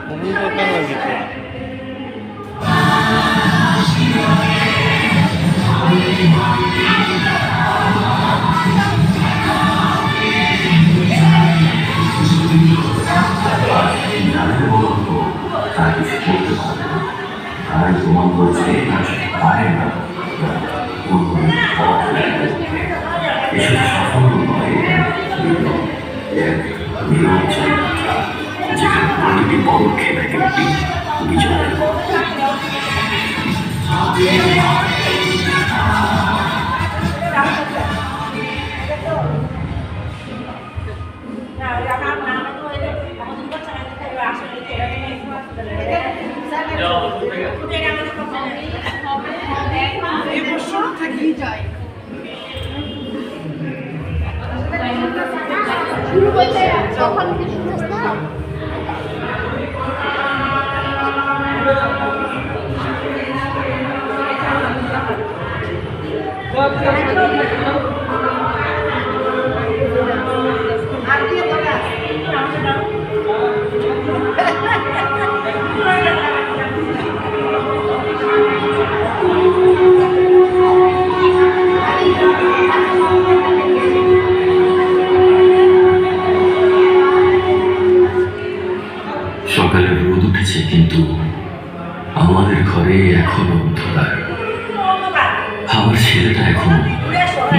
খুবই দরকার লাগিছে। আর তোমার বলছে পারে না এসব সাফল্য নয়, এক নীরব যাত্রা, যেখানে প্রতিটি পদক্ষেপ এক একটি বিজয়ের সকালে রোদ উঠেছে, কিন্তু আমাদের ঘরে এখনো অন্ধকার। আমার ছেলেটা এখন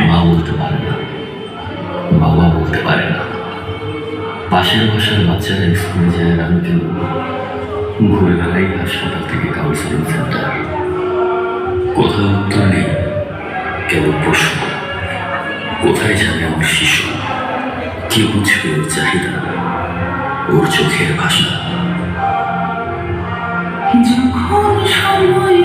মা বলতে পারে না, বাবা বলতে পারে না। পাশের বাসার বাচ্চারা স্কুলে যায়, আর আমি কেন ঘুরে বেড়াই হাসপাতাল থেকে কাউন্সিলিং সেন্টার। কোথাও উত্তর নেই, কেবল প্রশ্ন। কোথায় যাবে আমার শিশু? কে বুঝবে ওর চাহিদা, ওর চোখের ভাষা? যখন সময়